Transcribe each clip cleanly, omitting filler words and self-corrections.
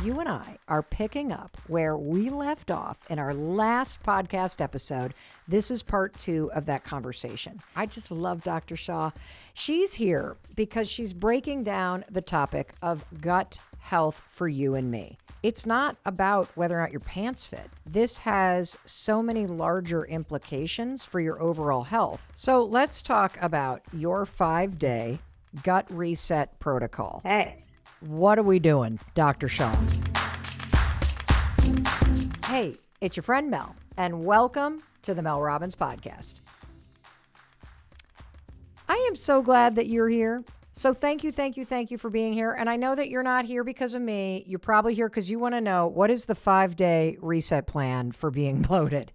you and I are picking up where we left off in our last podcast episode. This is part 2 of that conversation. I just love Dr. Shah. She's here because she's breaking down the topic of gut health for you and me. It's not about whether or not your pants fit. This has so many larger implications for your overall health. So let's talk about your 5-day gut reset protocol. Hey. What are we doing, Dr. Shah? Hey, it's your friend Mel, and welcome to the Mel Robbins podcast. I am so glad that you're here. So thank you for being here. And I know that you're not here because of me. You're probably here because you want to know, what is the 5-day reset plan for being bloated?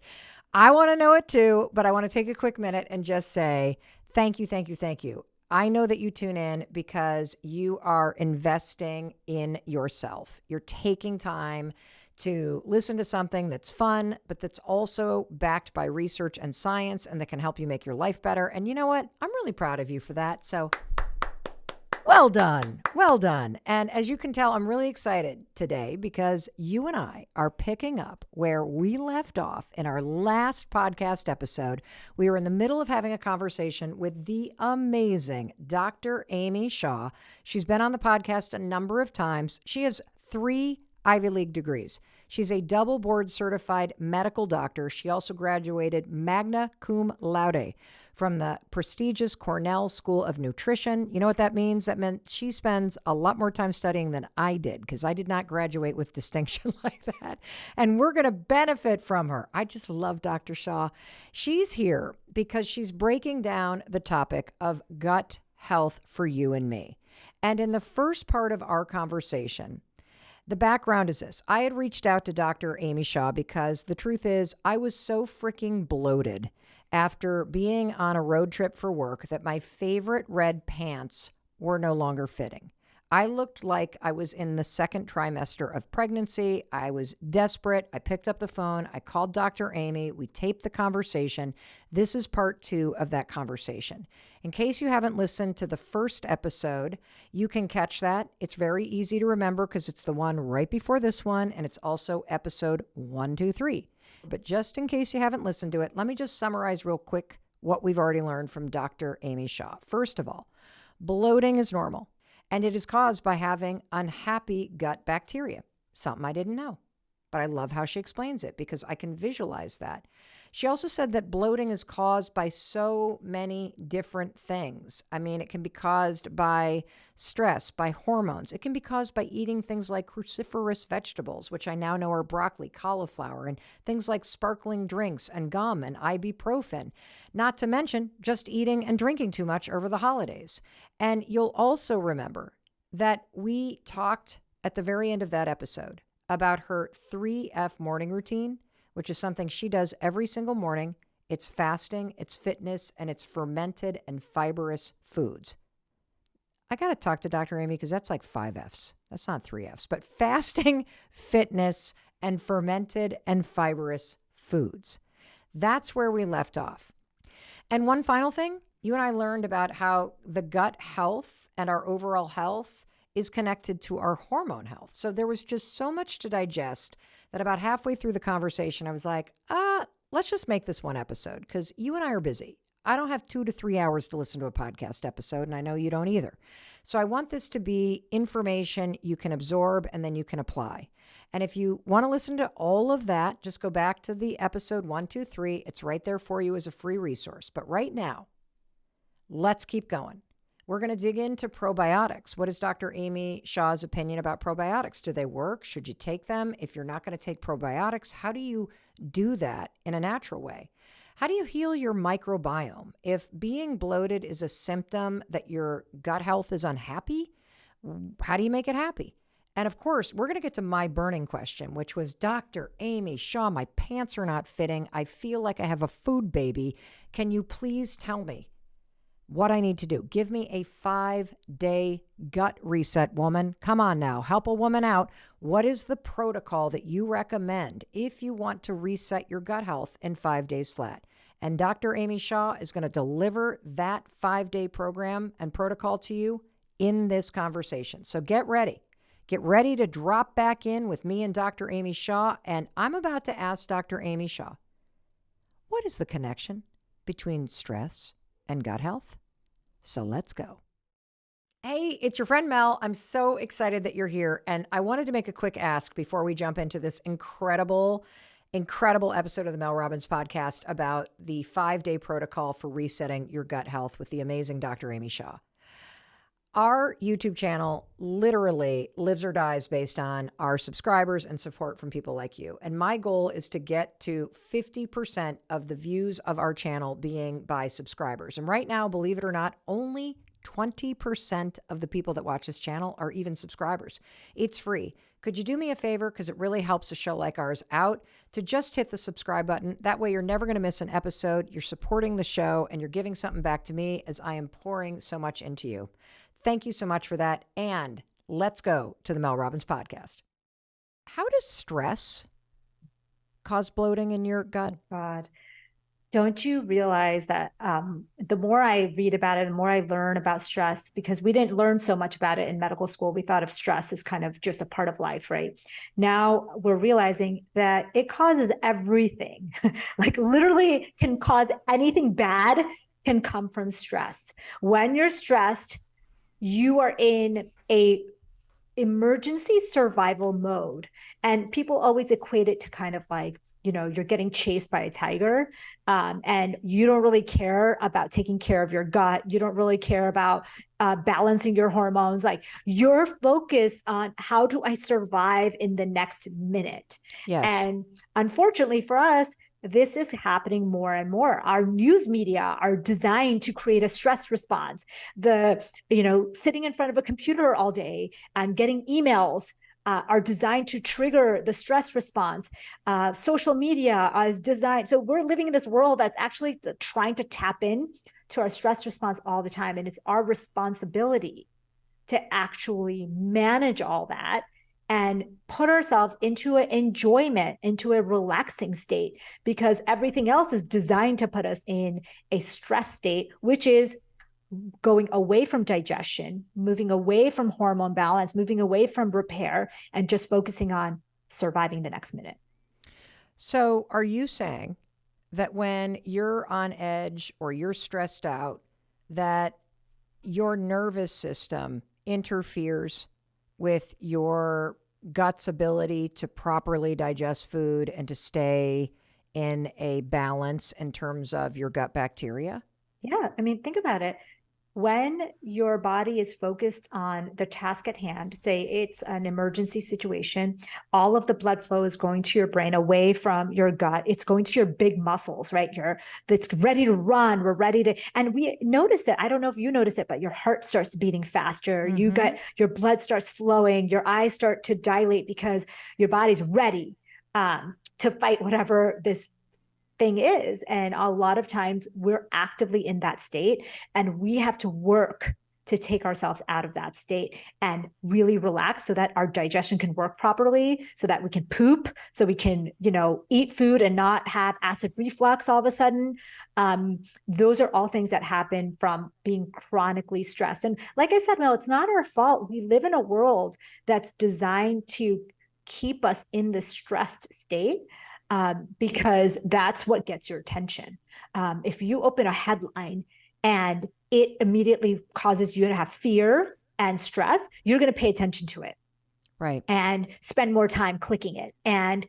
I want to know it too, but I want to take a quick minute and just say thank you. I know that you tune in because you are investing in yourself. You're taking time to listen to something that's fun, but that's also backed by research and science and that can help you make your life better. And you know what? I'm really proud of you for that. So well done. And as you can tell, I'm really excited today because you and I are picking up where we left off in our last podcast episode. We were in the middle of having a conversation with the amazing Dr. Amy Shah. She's been on the podcast a number of times. She has 3 Ivy League degrees. She's a double board certified medical doctor. She also graduated magna cum laude from the prestigious Cornell School of Nutrition. You know what that means? That meant she spends a lot more time studying than I did because I did not graduate with distinction like that. And we're going to benefit from her. I just love Dr. Shah. She's here because she's breaking down the topic of gut health for you and me. And in the first part of our conversation, the background is this. I had reached out to Dr. Amy Shah because the truth is I was so freaking bloated after being on a road trip for work that my favorite red pants were no longer fitting. I looked like I was in the 2nd trimester of pregnancy. I was desperate. I picked up the phone. I called Dr. Amy. We taped the conversation. This is part 2 of that conversation. In case you haven't listened to the first episode, you can catch that. It's very easy to remember because it's the one right before this one, and it's also episode 123. But just in case you haven't listened to it, let me just summarize real quick what we've already learned from Dr. Amy Shah. First of all, bloating is normal, and it is caused by having unhappy gut bacteria, something I didn't know. But I love how she explains it because I can visualize that. She also said that bloating is caused by so many different things. I mean, it can be caused by stress, by hormones. It can be caused by eating things like cruciferous vegetables, which I now know are broccoli, cauliflower, and things like sparkling drinks and gum and ibuprofen. Not to mention just eating and drinking too much over the holidays. And you'll also remember that we talked at the very end of that episode about her 3F morning routine, which is something she does every single morning. It's fasting, it's fitness, and it's fermented and fibrous foods. I got to talk to Dr. Amy because that's like 5 Fs. That's not 3 Fs, but fasting, fitness, and fermented and fibrous foods. That's where we left off. And one final thing, you and I learned about how the gut health and our overall health is connected to our hormone health. So there was just so much to digest that about halfway through the conversation, I was like, let's just make this one episode because you and I are busy. I don't have 2 to 3 hours to listen to a podcast episode, and I know you don't either. So I want this to be information you can absorb and then you can apply. And if you want to listen to all of that, just go back to the episode 123. It's right there for you as a free resource. But right now, let's keep going. We're going to dig into probiotics. What is Dr. Amy Shah's opinion about probiotics? Do they work? Should you take them? If you're not going to take probiotics, how do you do that in a natural way? How do you heal your microbiome? If being bloated is a symptom that your gut health is unhappy, how do you make it happy? And of course, we're going to get to my burning question, which was, Dr. Amy Shah, my pants are not fitting. I feel like I have a food baby. Can you please tell me what I need to do? Give me a 5-day gut reset, woman. Come on now, help a woman out. What is the protocol that you recommend if you want to reset your gut health in 5 days flat? And Dr. Amy Shah is going to deliver that 5-day program and protocol to you in this conversation. So get ready. Get ready to drop back in with me and Dr. Amy Shah, and I'm about to ask Dr. Amy Shah, what is the connection between stress and gut health? So let's go. Hey, it's your friend Mel. I'm so excited that you're here, and I wanted to make a quick ask before we jump into this incredible episode of the Mel Robbins podcast about the 5-day protocol for resetting your gut health with the amazing Dr. Amy Shah. Our YouTube channel literally lives or dies based on our subscribers and support from people like you. And my goal is to get to 50% of the views of our channel being by subscribers. And right now, believe it or not, only 20% of the people that watch this channel are even subscribers. It's free. Could you do me a favor, because it really helps a show like ours out, to just hit the subscribe button? That way you're never going to miss an episode. You're supporting the show and you're giving something back to me as I am pouring so much into you. Thank you so much for that. And let's go to the Mel Robbins podcast. How does stress cause bloating in your gut? God, don't you realize that the more I read about it, the more I learn about stress, because we didn't learn so much about it in medical school. We thought of stress as kind of just a part of life, right? Now we're realizing that it causes everything, like literally can cause anything bad can come from stress. When you're stressed, you are in a emergency survival mode. And people always equate it to kind of like, you're getting chased by a tiger, and you don't really care about taking care of your gut. You don't really care about balancing your hormones. Like, you're focused on how do I survive in the next minute? Yes. And unfortunately for us, this is happening more and more. Our news media are designed to create a stress response. Sitting in front of a computer all day and getting emails are designed to trigger the stress response. Social media is designed. So we're living in this world that's actually trying to tap in to our stress response all the time. And it's our responsibility to actually manage all that and put ourselves into an enjoyment, into a relaxing state, because everything else is designed to put us in a stress state, which is going away from digestion, moving away from hormone balance, moving away from repair, and just focusing on surviving the next minute. So are you saying that when you're on edge or you're stressed out, that your nervous system interferes with your gut's ability to properly digest food and to stay in a balance in terms of your gut bacteria? Yeah. I mean, think about it. When your body is focused on the task at hand, say it's an emergency situation, all of the blood flow is going to your brain away from your gut. It's going to your big muscles, right? It's ready to run. We're ready to, and we notice it. I don't know if you notice it, but your heart starts beating faster. Mm-hmm. Your blood starts flowing. Your eyes start to dilate because your body's ready to fight whatever this thing is. And a lot of times we're actively in that state, and we have to work to take ourselves out of that state and really relax so that our digestion can work properly, so that we can poop, so we can, eat food and not have acid reflux all of a sudden. Those are all things that happen from being chronically stressed. And like I said, Mel, it's not our fault. We live in a world that's designed to keep us in the stressed state. Because that's what gets your attention. If you open a headline and it immediately causes you to have fear and stress, you're going to pay attention to it. Right. And spend more time clicking it. And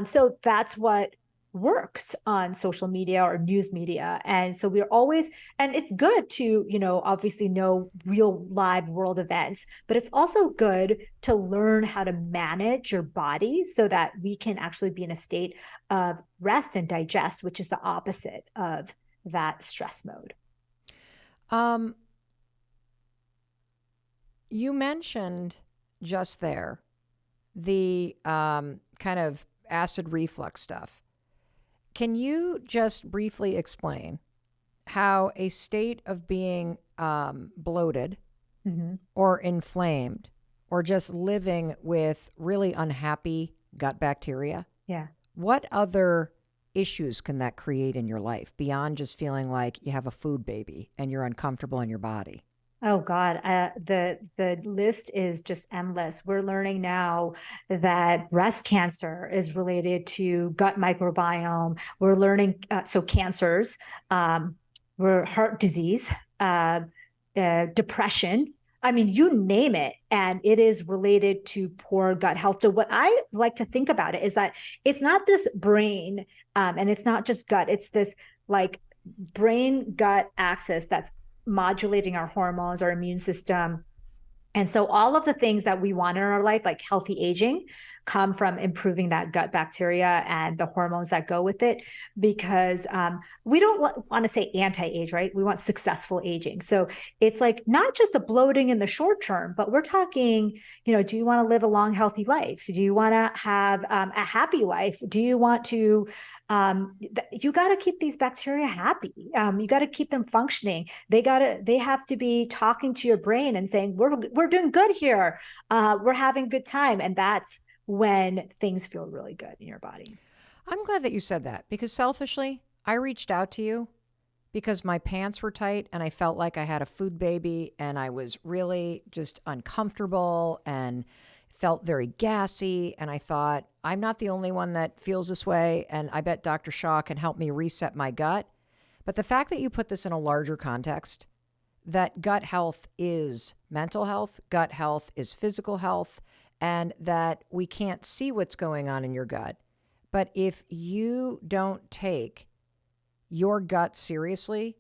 so that's what works on social media or news media. And so we're always, and it's good to, obviously know real live world events, but it's also good to learn how to manage your body so that we can actually be in a state of rest and digest, which is the opposite of that stress mode. You mentioned just there the kind of acid reflux stuff. Can you just briefly explain how a state of being bloated or inflamed or just living with really unhappy gut bacteria, what other issues can that create in your life beyond just feeling like you have a food baby and you're uncomfortable in your body? Oh God, the list is just endless. We're learning now that breast cancer is related to gut microbiome. We're learning so cancers, um, we're heart disease, uh, depression. I mean, you name it, and it is related to poor gut health. So what I like to think about it is that it's not this brain, and it's not just gut. It's this like brain gut axis that's modulating our hormones, our immune system. And so all of the things that we want in our life, like healthy aging, come from improving that gut bacteria and the hormones that go with it. Because we don't want to say anti-age, right? We want successful aging. So it's like not just the bloating in the short term, but we're talking, do you want to live a long, healthy life? Do you want to have a happy life? Do you want to you got to keep these bacteria happy. You got to keep them functioning. They have to be talking to your brain and saying, we're doing good here. We're having a good time. And that's when things feel really good in your body. I'm glad that you said that because selfishly, I reached out to you because my pants were tight and I felt like I had a food baby and I was really just uncomfortable and felt very gassy. And I thought, I'm not the only one that feels this way. And I bet Dr. Shah can help me reset my gut. But the fact that you put this in a larger context, that gut health is mental health, gut health is physical health, and that we can't see what's going on in your gut. But if you don't take your gut seriously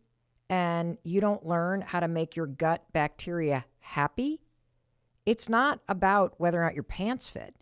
and you don't learn how to make your gut bacteria happy, it's not about whether or not your pants fit.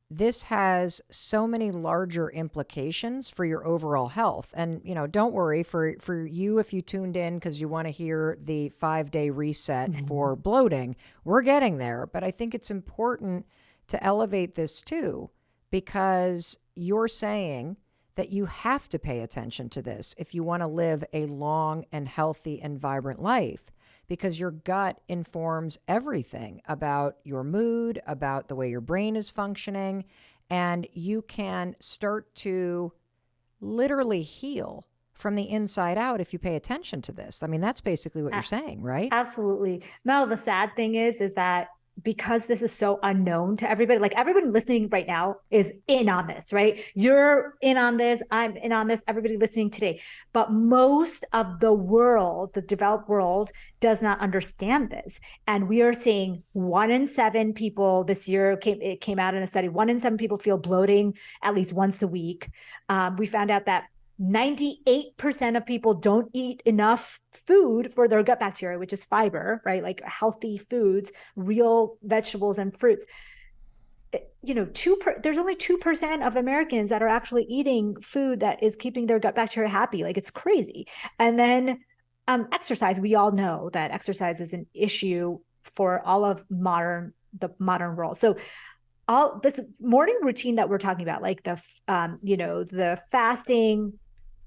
This has so many larger implications for your overall health. And, don't worry for you if you tuned in because you want to hear the 5-day reset for bloating. We're getting there. But I think it's important to elevate this too, because you're saying that you have to pay attention to this if you want to live a long and healthy and vibrant life, because your gut informs everything about your mood, about the way your brain is functioning, and you can start to literally heal from the inside out if you pay attention to this. I mean, that's basically what you're saying, right? Absolutely. Mel, the sad thing is that because this is so unknown to everybody, like everybody listening right now is in on this, right? You're in on this, I'm in on this, everybody listening today. But most of the world, the developed world, does not understand this. And we are seeing 1 in 7 people this year, it came out in a study, 1 in 7 people feel bloating at least once a week. We found out that 98% of people don't eat enough food for their gut bacteria, which is fiber, right? Like healthy foods, real vegetables and fruits. There's only 2% of Americans that are actually eating food that is keeping their gut bacteria happy. Like it's crazy. And then exercise, we all know that exercise is an issue for all of the modern world. So all this morning routine that we're talking about, like the fasting,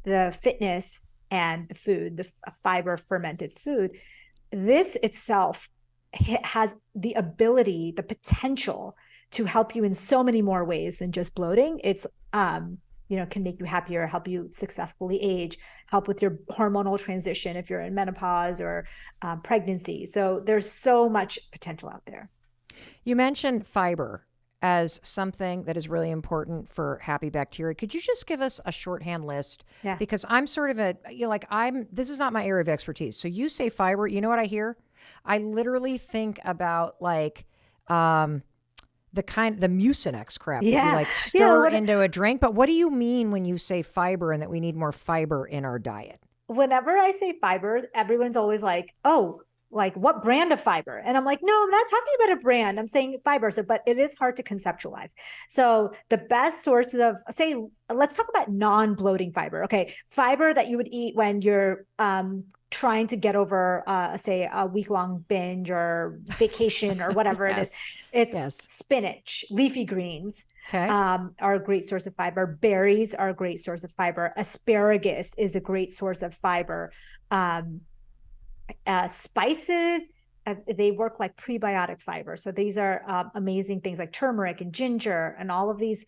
the fitness, and the food, the fiber fermented food, this itself has the ability, the potential to help you in so many more ways than just bloating. It's can make you happier, help you successfully age, help with your hormonal transition if you're in menopause or pregnancy. So there's so much potential out there. You mentioned fiber as something that is really important for happy bacteria. Could you just give us a shorthand list? Yeah. Because I'm sort of this is not my area of expertise. So you say fiber, you know what I hear? I literally think about the Mucinex crap that you stir into a drink. But what do you mean when you say fiber and that we need more fiber in our diet? Whenever I say fibers, everyone's always like, oh, like what brand of fiber? And I'm like, no, I'm not talking about a brand. I'm saying fiber. So, but it is hard to conceptualize. So the best sources of, let's talk about non-bloating fiber. Okay. Fiber that you would eat when you're trying to get over, say, a week-long binge or vacation or whatever Yes. it is. It's spinach, leafy greens. Okay. Are a great source of fiber. Berries are a great source of fiber. Asparagus is a great source of fiber. Spices, they work like prebiotic fiber. So these are amazing things like turmeric and ginger and all of these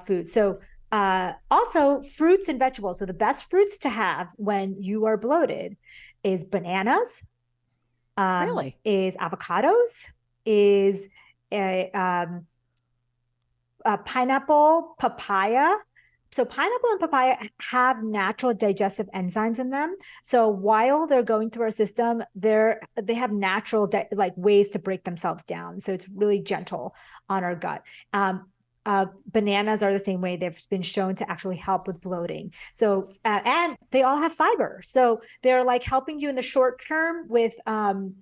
foods. So also fruits and vegetables. So the best fruits to have when you are bloated is bananas, Really? is avocados, is a, pineapple, papaya. So pineapple and papaya have natural digestive enzymes in them. So while they're going through our system, they have natural like ways to break themselves down. So it's really gentle on our gut. Bananas are the same way. They've been shown to actually help with bloating. So and they all have fiber. So they're like helping you in the short term with the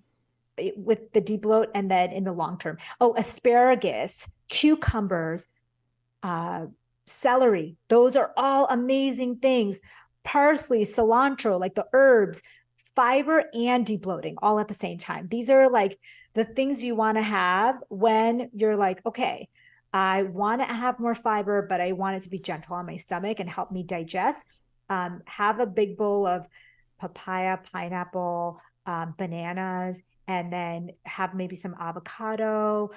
debloat, and then in the long term. Oh, asparagus, cucumbers, celery. Those are all amazing things. Parsley, cilantro, like the herbs, fiber and debloating all at the same time. These are like the things you want to have when you're like, okay, I want to have more fiber, but I want it to be gentle on my stomach and help me digest. Have a big bowl of papaya, pineapple, bananas, and then have maybe some avocado.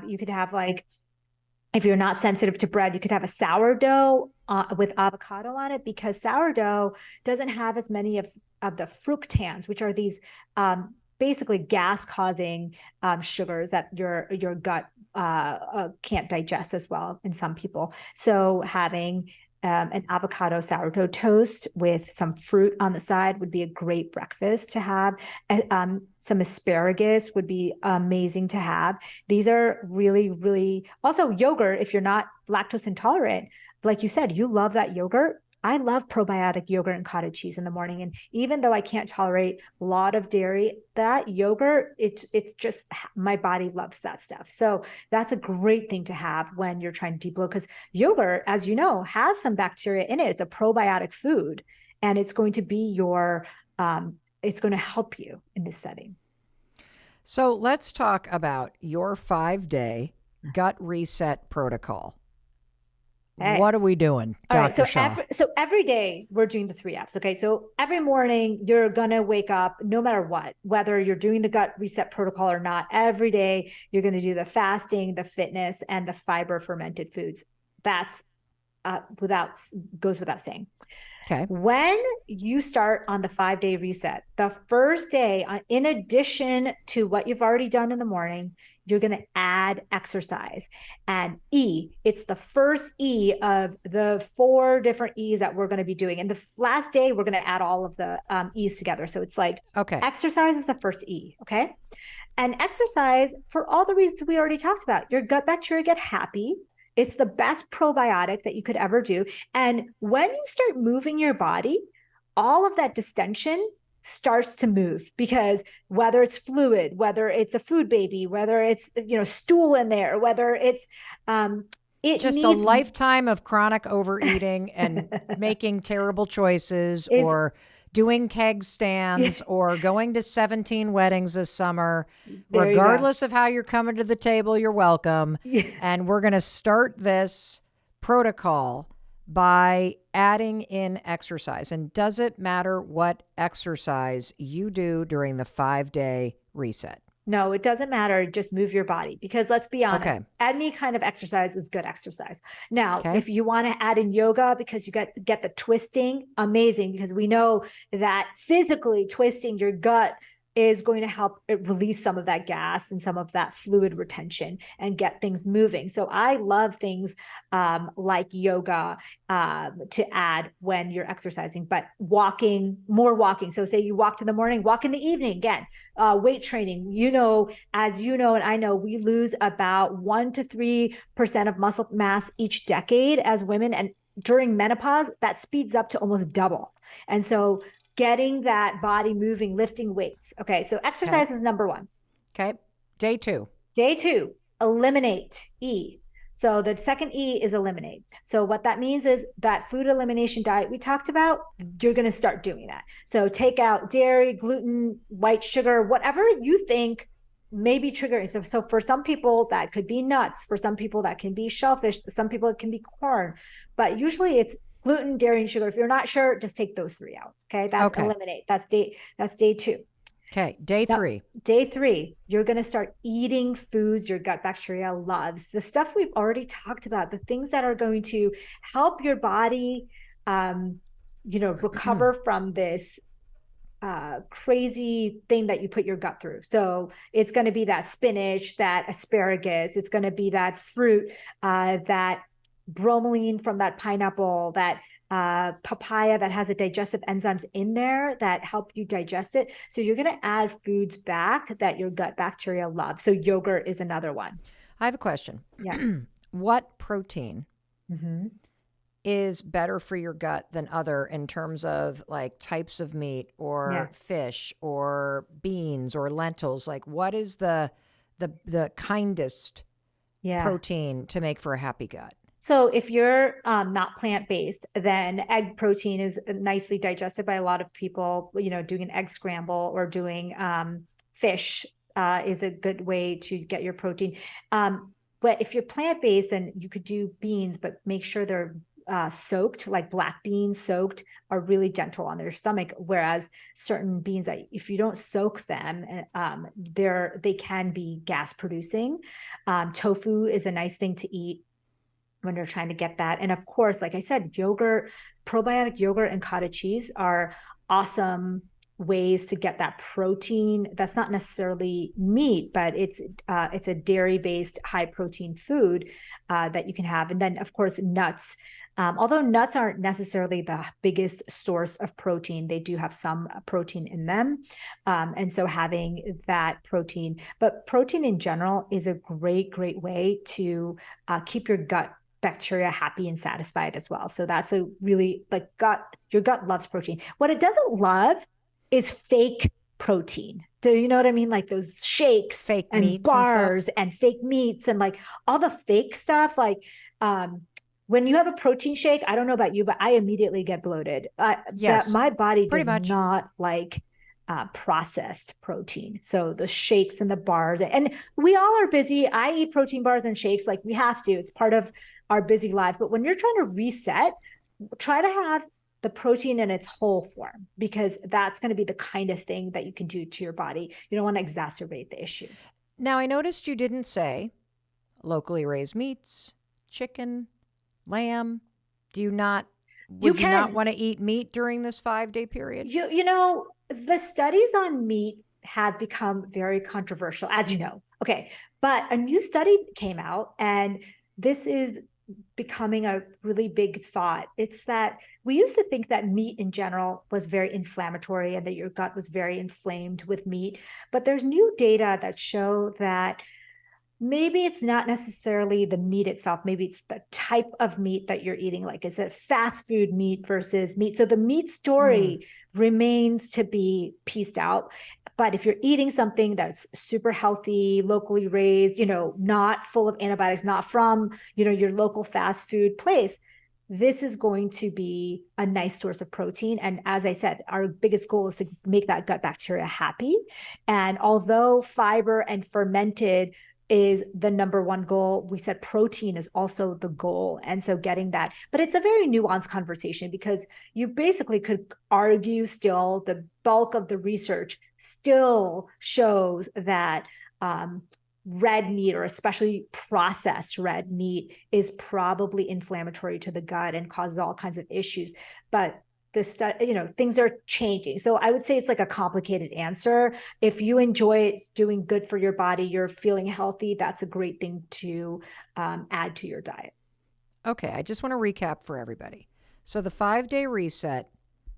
You could have like, if you're not sensitive to bread, you could have a sourdough with avocado on it, because sourdough doesn't have as many of the fructans, which are these basically gas-causing sugars that your gut can't digest as well in some people. So having an avocado sourdough toast with some fruit on the side would be a great breakfast to have. Some asparagus would be amazing to have. These are really, really, also yogurt. If you're not lactose intolerant, like you said, you love that yogurt. I love probiotic yogurt and cottage cheese in the morning. And even though I can't tolerate a lot of dairy, that yogurt, it's just, my body loves that stuff. So that's a great thing to have when you're trying to debloat, because yogurt, as you know, has some bacteria in it. It's a probiotic food, and it's going to be it's going to help you in this setting. So let's talk about your 5-day gut reset protocol. Hey. What are we doing, Dr. Shah? So every day we're doing the 3 Fs. Okay. So every morning you're going to wake up, no matter what, whether you're doing the gut reset protocol or not, every day you're going to do the fasting, the fitness, and the fiber fermented foods. That's goes without saying. Okay. When you start on the 5-day reset, the first day, in addition to what you've already done in the morning, you're going to add exercise. And it's the first E of the 4 different E's that we're going to be doing. And the last day, we're going to add all of the E's together. So it's like, okay, exercise is the first E. Okay. And exercise, for all the reasons we already talked about, your gut bacteria get happy. It's the best probiotic that you could ever do. And when you start moving your body, all of that distension starts to move, because whether it's fluid, whether it's a food baby, whether it's, stool in there, whether it's, just a lifetime of chronic overeating and making terrible choices, or doing keg stands, or going to 17 weddings this summer. Regardless of how you're coming to the table, you're welcome. And we're going to start this protocol by adding in exercise. And does it matter what exercise you do during the 5-day reset? No, it doesn't matter. Just move your body, because let's be honest, any kind of exercise is good exercise. Now, if you want to add in yoga because you get the twisting, amazing, because we know that physically twisting your gut is going to help it release some of that gas and some of that fluid retention and get things moving. So I love things like yoga to add when you're exercising, but more walking. So say you walked in the morning, walk in the evening. Again, weight training, as you know, and I know, we lose about 1 to 3% of muscle mass each decade as women. And during menopause, that speeds up to almost double. And so getting that body moving, lifting weights. Okay. So exercise is number 1. Okay. Day 2, eliminate, E. So the second E is eliminate. So what that means is that food elimination diet we talked about, you're going to start doing that. So take out dairy, gluten, white sugar, whatever you think may be triggering. So for some people that could be nuts, for some people that can be shellfish, some people it can be corn, but usually it's gluten, dairy, and sugar. If you're not sure, just take those 3 out. Okay. That's eliminate. That's day 2. Okay. Day 3. Day 3, you're going to start eating foods your gut bacteria loves. The stuff we've already talked about, the things that are going to help your body, recover from this crazy thing that you put your gut through. So it's going to be that spinach, that asparagus, it's going to be that fruit, that bromelain from that pineapple, that papaya that has a digestive enzymes in there that help you digest it. So you're going to add foods back that your gut bacteria love. So yogurt is another one. I have a question. Yeah. What protein Mm-hmm. is better for your gut than other in terms of like types of meat or Yeah. fish or beans or lentils? Like what is the kindest Yeah. protein to make for a happy gut? So if you're not plant-based, then egg protein is nicely digested by a lot of people, doing an egg scramble or doing fish is a good way to get your protein. But if you're plant-based, then you could do beans, but make sure they're soaked, like black beans soaked are really gentle on their stomach. Whereas certain beans that if you don't soak them, they can be gas producing. Tofu is a nice thing to eat when you're trying to get that. And of course, like I said, yogurt, probiotic yogurt and cottage cheese are awesome ways to get that protein. That's not necessarily meat, but it's a dairy-based high protein food that you can have. And then of course, nuts. Although nuts aren't necessarily the biggest source of protein, they do have some protein in them. And so having that protein, but protein in general is a great way to keep your gut bacteria happy and satisfied as well. So that's a really your gut loves protein. What it doesn't love is fake protein. Do you know what I mean? Like those shakes Fake and meats bars and and fake meats and like all the fake stuff. Like when you have a protein shake, I don't know about you, but I immediately get bloated. Yes, That my body pretty does much. not like processed protein. So the shakes and the bars, and we all are busy. I eat protein bars and shakes like we have to. It's part of our busy lives. But when you're trying to reset, try to have the protein in its whole form, because that's going to be the kindest thing that you can do to your body. You don't want to exacerbate the issue. Now, I noticed you didn't say locally raised meats, chicken, lamb. Do you not, You would you not can, want to eat meat during this 5-day period? the studies on meat have become very controversial, as you know. Okay. But a new study came out, and this is becoming a really big thought. It's that we used to think that meat in general was very inflammatory and that your gut was very inflamed with meat. But there's new data that show that maybe it's not necessarily the meat itself. Maybe it's the type of meat that you're eating. Like, is it fast food meat versus meat? So the meat story remains to be pieced out. But if you're eating something that's super healthy, locally raised, not full of antibiotics, not from, your local fast food place, this is going to be a nice source of protein. And as I said, our biggest goal is to make that gut bacteria happy. And although fiber and fermented is the number one goal, we said protein is also the goal. And so getting that, but it's a very nuanced conversation, because you basically could argue still the bulk of the research still shows that red meat, or especially processed red meat, is probably inflammatory to the gut and causes all kinds of issues. But things are changing. So I would say it's like a complicated answer. If you enjoy it, it's doing good for your body, you're feeling healthy, that's a great thing to add to your diet. Okay, I just want to recap for everybody. So the 5-day reset,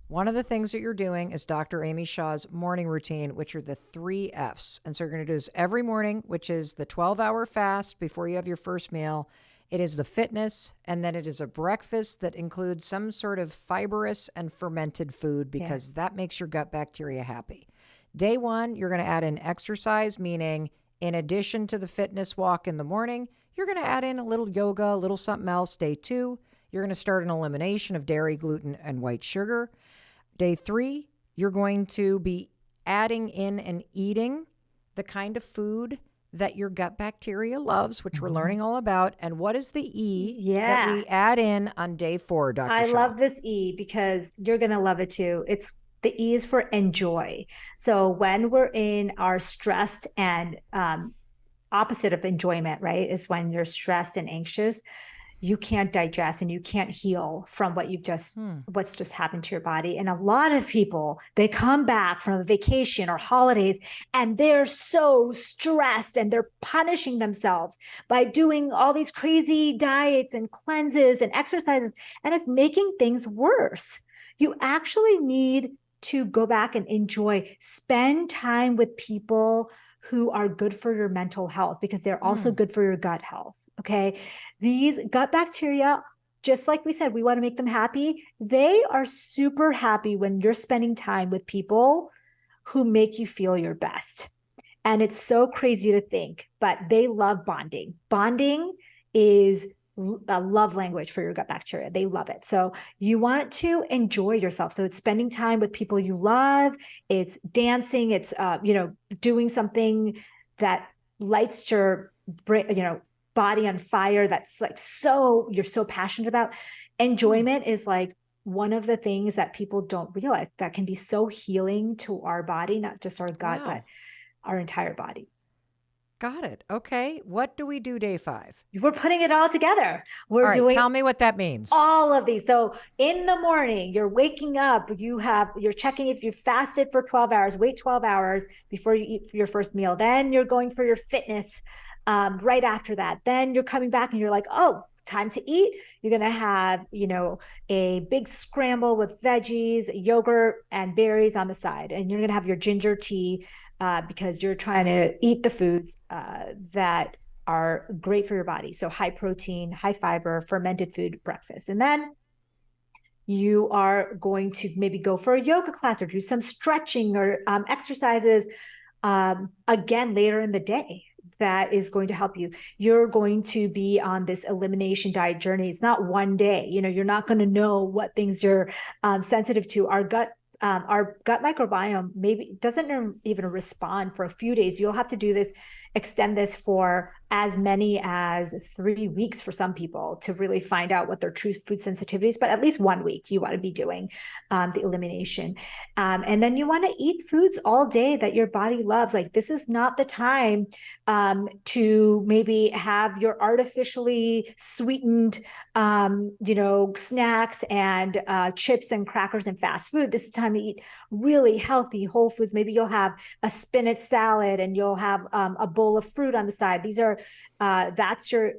one of the things that you're doing is Dr. Amy Shah's morning routine, which are the 3 F's. And so you're going to do this every morning, which is the 12-hour fast before you have your first meal. It is the fitness, and then it is a breakfast that includes some sort of fibrous and fermented food, because that makes your gut bacteria happy. Day 1, you're going to add in exercise, meaning in addition to the fitness walk in the morning, you're going to add in a little yoga, a little something else. Day 2, you're going to start an elimination of dairy, gluten, and white sugar. Day 3, you're going to be adding in and eating the kind of food that your gut bacteria loves, which we're learning all about. And what is the E that we add in on day 4, Dr. I Shah? love this E because you're going to love it too. The E is for enjoy. So when we're in our stressed and opposite of enjoyment, right, is when you're stressed and anxious. you can't digest and you can't heal from what's just happened to your body. And a lot of people, they come back from a vacation or holidays and they're so stressed and they're punishing themselves by doing all these crazy diets and cleanses and exercises, and it's making things worse. You actually need to go back and spend time with people who are good for your mental health, because they're also good for your gut health. Okay. These gut bacteria, just like we said, we want to make them happy. They are super happy when you're spending time with people who make you feel your best. And it's so crazy to think, but they love bonding. Bonding is a love language for your gut bacteria. They love it. So you want to enjoy yourself. So it's spending time with people you love. It's dancing. It's, doing something that lights your body on fire. That's like, you're so passionate about. Enjoyment is like one of the things that people don't realize that can be so healing to our body, not just our gut, but our entire body. Got it. Okay. What do we do day 5? We're putting it all together. Tell me what that means. All of these. So in the morning, you're waking up, you're checking if you fasted for 12 hours, wait 12 hours before you eat your first meal. Then you're going for your fitness right after that. Then you're coming back and you're like, oh, time to eat. You're going to have, a big scramble with veggies, yogurt, and berries on the side. And you're going to have your ginger tea because you're trying to eat the foods that are great for your body. So high protein, high fiber, fermented food breakfast. And then you are going to maybe go for a yoga class or do some stretching or exercises again later in the day. That is going to help you. You're going to be on this elimination diet journey. It's not one day. You're not going to know what things you're sensitive to. Our gut microbiome maybe doesn't even respond for a few days. You'll have to do this, extend this for as many as 3 weeks for some people to really find out what their true food sensitivities, but at least 1 week you want to be doing the elimination. And then you want to eat foods all day that your body loves. Like, this is not the time to maybe have your artificially sweetened, snacks and chips and crackers and fast food. This is time to eat really healthy whole foods. Maybe you'll have a spinach salad and you'll have a bowl of fruit on the side. These are that's your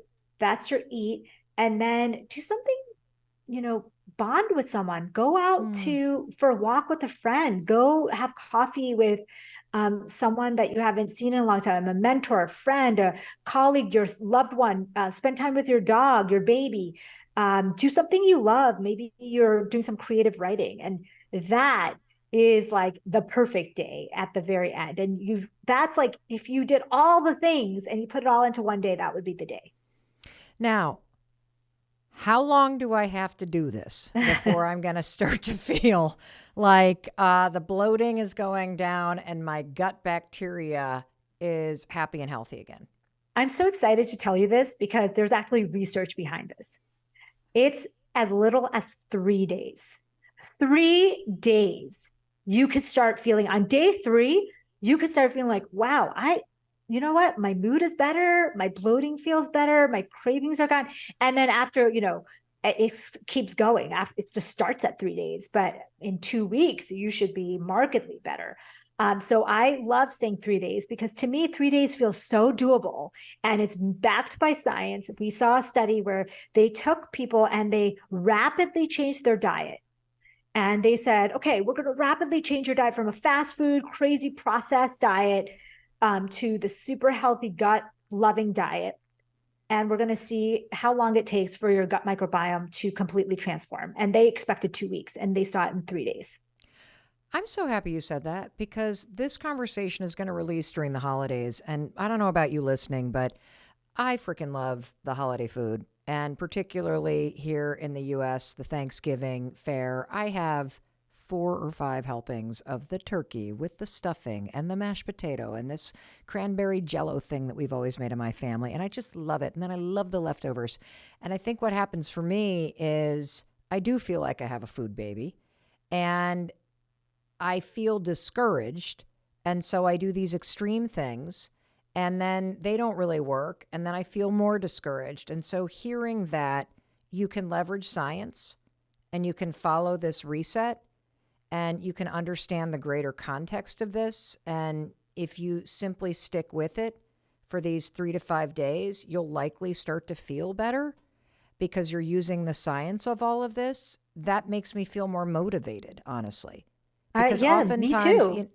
eat. And then do something, bond with someone. Go out for a walk with a friend. Go have coffee with someone that you haven't seen in a long time, a mentor, a friend, a colleague, your loved one. Spend time with your dog, your baby. Do something you love. Maybe you're doing some creative writing, and that is like the perfect day at the very end. And that's like, if you did all the things and you put it all into one day, that would be the day. Now, how long do I have to do this before I'm going to start to feel like the bloating is going down and my gut bacteria is happy and healthy again? I'm so excited to tell you this because there's actually research behind this. It's as little as 3 days. 3 days. You could start feeling on day 3, you could start feeling like, wow, you know what? My mood is better. My bloating feels better. My cravings are gone. And then after, it keeps going. It just starts at 3 days, but in 2 weeks, you should be markedly better. So I love saying 3 days because to me, 3 days feels so doable and it's backed by science. We saw a study where they took people and they rapidly changed their diet. And they said, okay, we're going to rapidly change your diet from a fast food, crazy processed diet to the super healthy gut loving diet. And we're going to see how long it takes for your gut microbiome to completely transform. And they expected 2 weeks and they saw it in 3 days. I'm so happy you said that because this conversation is going to release during the holidays. And I don't know about you listening, but I freaking love the holiday food. And particularly here in the U.S., the Thanksgiving fare, I have 4 or 5 helpings of the turkey with the stuffing and the mashed potato and this cranberry jello thing that we've always made in my family. And I just love it. And then I love the leftovers. And I think what happens for me is I do feel like I have a food baby and I feel discouraged. And so I do these extreme things. and then they don't really work. And then I feel more discouraged. And so hearing that you can leverage science and you can follow this reset and you can understand the greater context of this. And if you simply stick with it for these 3 to 5 days, you'll likely start to feel better because you're using the science of all of this. That makes me feel more motivated, honestly. Because yeah, oftentimes, me too.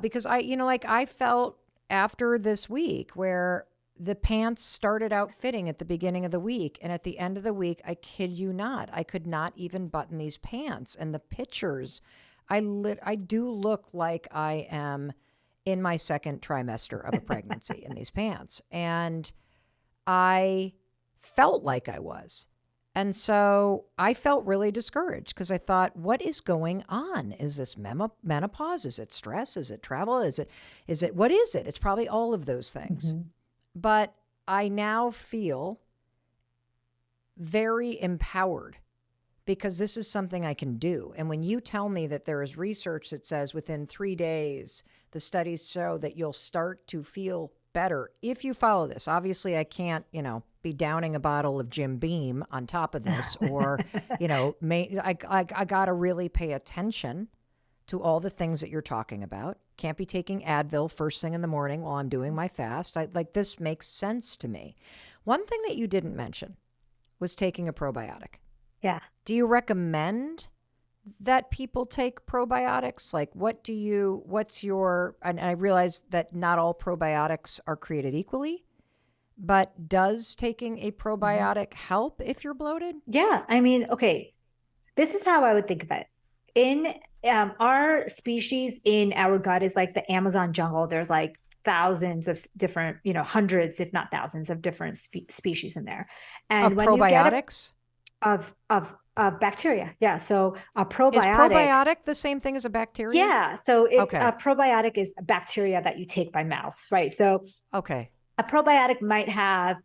because I felt after this week where the pants started out fitting at the beginning of the week. And at the end of the week, I kid you not, I could not even button these pants. And the pictures, I do look like I am in my second trimester of a pregnancy in these pants. And I felt like I was. And so I felt really discouraged because I thought, what is going on? Is this menopause? Is it stress? Is it travel? Is it, what is it? It's probably all of those things. Mm-hmm. But I now feel very empowered because this is something I can do. And when you tell me that there is research that says within 3 days, the studies show that you'll start to feel better if you follow this. Obviously, I can't, be downing a bottle of Jim Beam on top of this, or, I got to really pay attention to all the things that you're talking about. Can't be taking Advil first thing in the morning while I'm doing my fast. This makes sense to me. One thing that you didn't mention was taking a probiotic. Yeah. Do you recommend that people take probiotics? Like, and I realize that not all probiotics are created equally, but does taking a probiotic help if you're bloated? Yeah. I mean, okay, this is how I would think of it. In our species in our gut is like the Amazon jungle. There's like thousands of different, hundreds, if not thousands of different species in there. And of when probiotics? You get of bacteria. Yeah. So a probiotic. Is probiotic the same thing as a bacteria? Yeah. So it's okay. A probiotic is a bacteria that you take by mouth, right? So okay. A probiotic might have,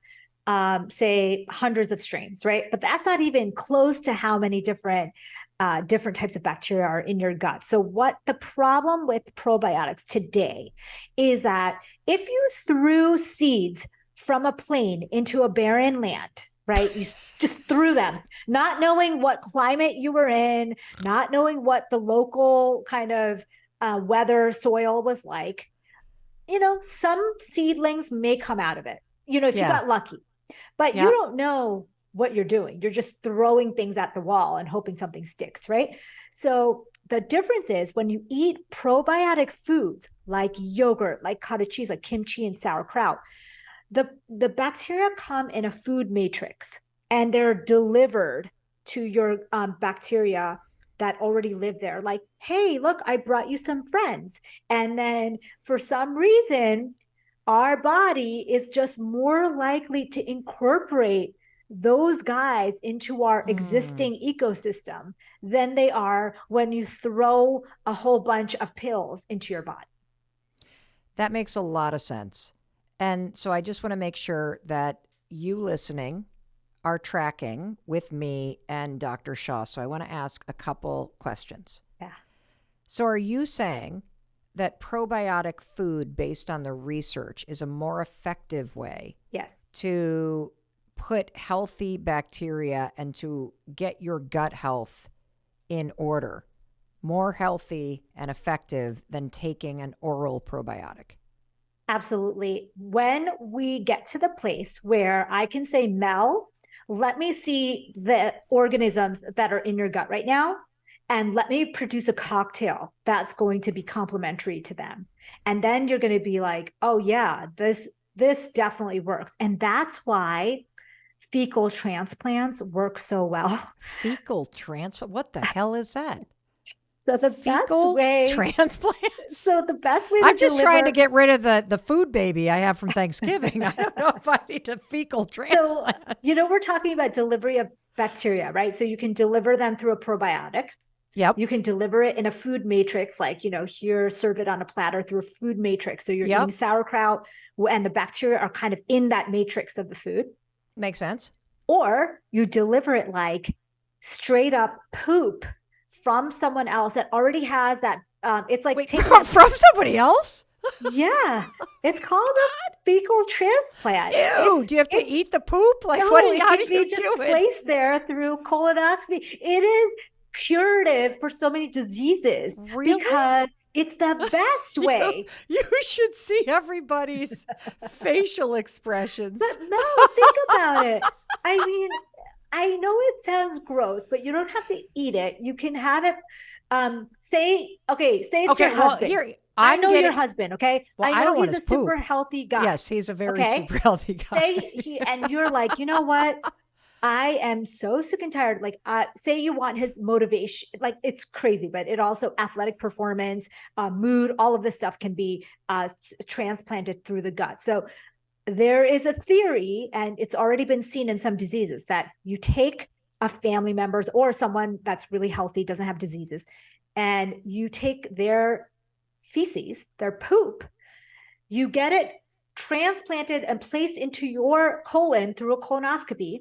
say, hundreds of strains, right? But that's not even close to how many different types of bacteria are in your gut. So what the problem with probiotics today is that if you threw seeds from a plane into a barren land, right? You just threw them, not knowing what climate you were in, not knowing what the local kind of weather, soil was like. Some seedlings may come out of it, if you got lucky, but you don't know what you're doing. You're just throwing things at the wall and hoping something sticks, right? So the difference is when you eat probiotic foods like yogurt, like cottage cheese, like kimchi and sauerkraut, the bacteria come in a food matrix and they're delivered to your bacteria that already live there. Like, hey, look, I brought you some friends. And then for some reason, our body is just more likely to incorporate those guys into our existing ecosystem than they are when you throw a whole bunch of pills into your body. That makes a lot of sense. And so I just want to make sure that you listening are tracking with me and Dr. Shah. So I want to ask a couple questions. Yeah. So are you saying that probiotic food based on the research is a more effective way Yes. to put healthy bacteria and to get your gut health in order, more healthy and effective than taking an oral probiotic? Absolutely. When we get to the place where I can say, Mel, let me see the organisms that are in your gut right now, and let me produce a cocktail that's going to be complementary to them. And then you're going to be like, oh yeah, this definitely works. And that's why fecal transplants work so well. Fecal transplant? What the hell is that? So the fecal best way transplant. So the best way I'm just trying to get rid of the food baby I have from Thanksgiving. I don't know if I need a fecal transplant. So, we're talking about delivery of bacteria, right? So you can deliver them through a probiotic. Yep. You can deliver it in a food matrix, like, here, serve it on a platter through a food matrix. So you're eating sauerkraut and the bacteria are kind of in that matrix of the food. Makes sense. Or you deliver it like straight up poop from someone else that already has that. It's like from somebody else? Yeah, it's called a fecal transplant. Ew, do you have to It's eat the poop? Like, no, how it do can you be just do it? placed there through colonoscopy. It is curative for so many diseases Really? because it's the best You, way. you should see everybody's facial But expressions. no, think about it. I mean, I know it sounds gross, but you don't have to eat it. You can have it. Say it's your Okay, well, husband. here, I I'm know your getting, husband. Okay, well, I I know don't want he's his a super poop. healthy guy. Yes, he's a very Okay, super healthy guy. say he and you're like, you know what? I am so sick and tired. Like, say you want his motivation, like it's crazy, but it also athletic performance, mood, all of this stuff can be transplanted through the gut. So there is a theory, and it's already been seen in some diseases, that you take a family member's or someone that's really healthy, doesn't have diseases, and you take their feces, their poop, you get it transplanted and placed into your colon through a colonoscopy.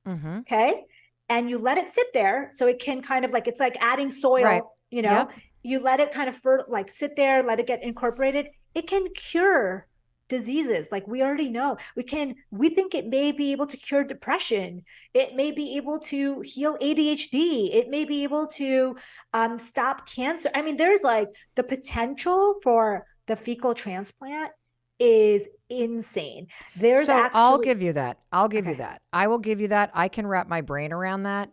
Mm-hmm. Okay. And you let it sit there so it can kind of like, it's like adding soil, Right. Yep. you let it kind of like sit there, let it get incorporated. It can cure diseases. Like we already know we think it may be able to cure depression. It may be able to heal ADHD. It may be able to stop cancer. I mean, there's like the potential for the fecal transplant is insane. There's So I'll actually, give you that. I'll give you okay. that. I will give you that. I can wrap my brain around that.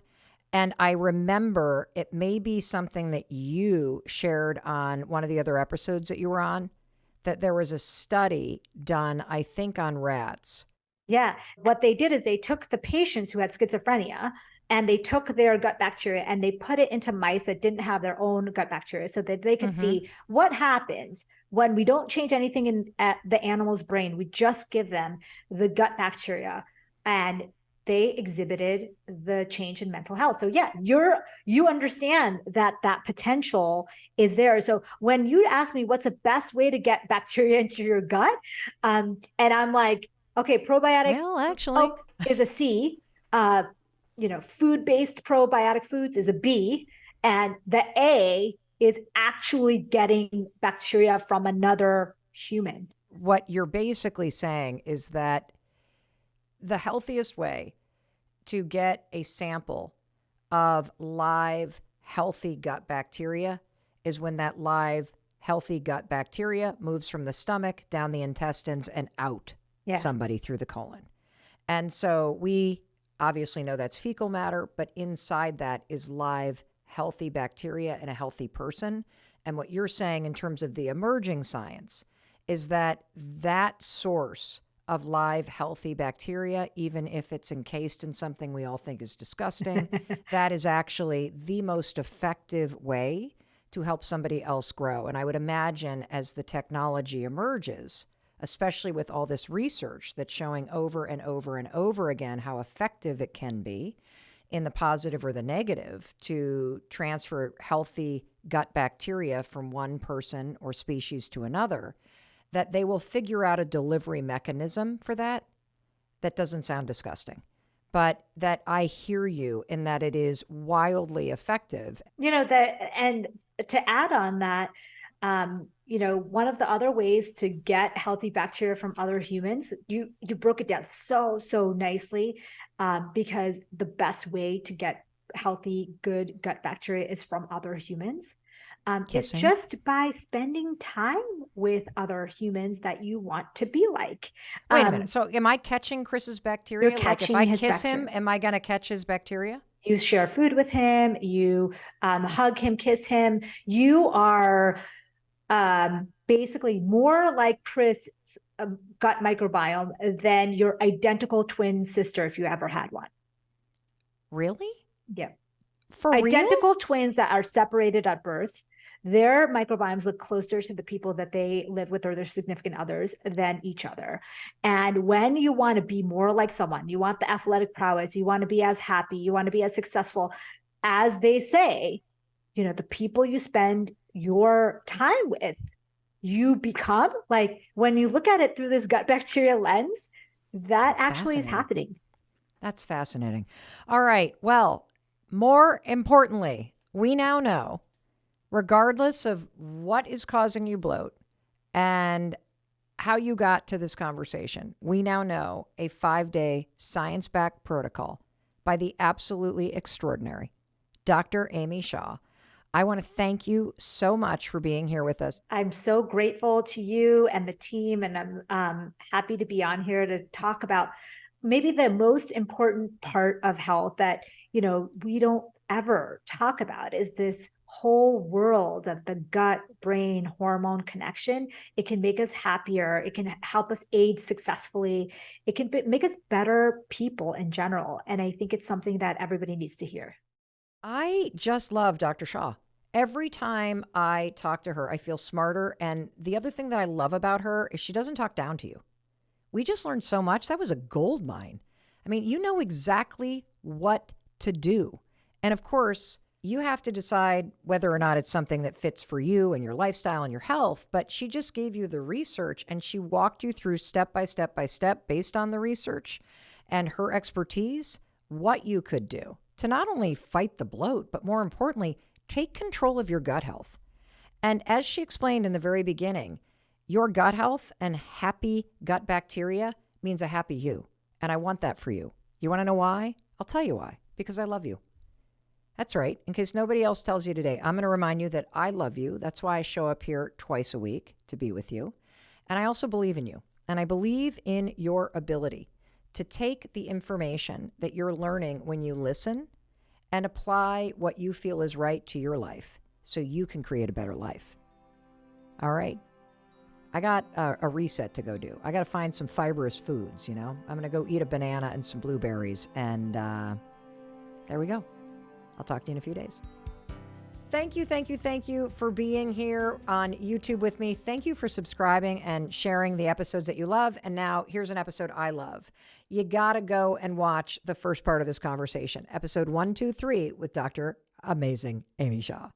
And I remember it may be something that you shared on one of the other episodes that you were on, that there was a study done, I think, on rats. Yeah. What they did is they took the patients who had schizophrenia and they took their gut bacteria and they put it into mice that didn't have their own gut bacteria so that they could Mm-hmm. see what happens when we don't change anything in the animal's brain. We just give them the gut bacteria and they exhibited the change in mental health. So yeah, you understand that that potential is there. So when you ask me what's the best way to get bacteria into your gut, and I'm like, okay, probiotics Well, actually, is a C. Uh, food-based probiotic foods is a B, and the A is actually getting bacteria from another human. what you're basically saying is that the healthiest way to get a sample of live, healthy gut bacteria is when that live, healthy gut bacteria moves from the stomach down the intestines and out Yeah. somebody through the colon. And so we obviously know that's fecal matter, but inside that is live, healthy bacteria in a healthy person. And what you're saying in terms of the emerging science is that that source of live, healthy bacteria, even if it's encased in something we all think is disgusting, that is actually the most effective way to help somebody else grow. And I would imagine as the technology emerges, especially with all this research that's showing over and over and over again how effective it can be in the positive or the negative to transfer healthy gut bacteria from one person or species to another, that they will figure out a delivery mechanism for that. That doesn't sound disgusting, but that I hear you in that it is wildly effective. And to add on that, one of the other ways to get healthy bacteria from other humans, you broke it down so nicely, because the best way to get healthy, good gut bacteria is from other humans. It's Kissing. just by spending time with other humans that you want to be like. Wait a minute. So am I catching Chris's bacteria? You're Like if catching I his kiss bacteria. him, am I going to catch his bacteria? You share food with him, you hug him, kiss him. You are basically more like Chris' gut microbiome than your identical twin sister, if you ever had one. Really? Yeah. For Identical real? twins that are separated at birth, their microbiomes look closer to the people that they live with or their significant others than each other. And when you want to be more like someone, you want the athletic prowess, you want to be as happy, you want to be as successful as they say, the people you spend your time with, you become. Like when you look at it through this gut bacteria lens, that That's actually is fascinating. happening. That's fascinating. All right. Well, more importantly, we now know, regardless of what is causing you bloat and how you got to this conversation. We now know a 5-day science-backed protocol by the absolutely extraordinary Dr. Amy Shah. I want to thank you so much for being here with us. I'm so grateful to you and the team, and I'm happy to be on here to talk about maybe the most important part of health that, we don't ever talk about is this whole world of the gut brain hormone connection. It can make us happier. It can help us age successfully. It can make us better people in general. And I think it's something that everybody needs to hear. I just love Dr. Shah. Every time I talk to her, I feel smarter. And the other thing that I love about her is she doesn't talk down to you. We just learned so much. That was a gold mine. I mean, you know exactly what to do. And of course, you have to decide whether or not it's something that fits for you and your lifestyle and your health. But she just gave you the research and she walked you through step by step by step based on the research and her expertise, what you could do to not only fight the bloat, but more importantly, take control of your gut health. And as she explained in the very beginning, your gut health and happy gut bacteria means a happy you. And I want that for you. You want to know why? I'll tell you why. Because I love you. That's right. In case nobody else tells you today, I'm going to remind you that I love you. That's why I show up here twice a week to be with you. And I also believe in you. And I believe in your ability to take the information that you're learning when you listen and apply what you feel is right to your life so you can create a better life. All right. I got a reset to go do. I got to find some fibrous foods, I'm going to go eat a banana and some blueberries. And there we go. I'll talk to you in a few days. Thank you for being here on YouTube with me. Thank you for subscribing and sharing the episodes that you love. And now here's an episode I love. You got to go and watch the first part of this conversation, episode 123 with Dr. Amazing Amy Shah.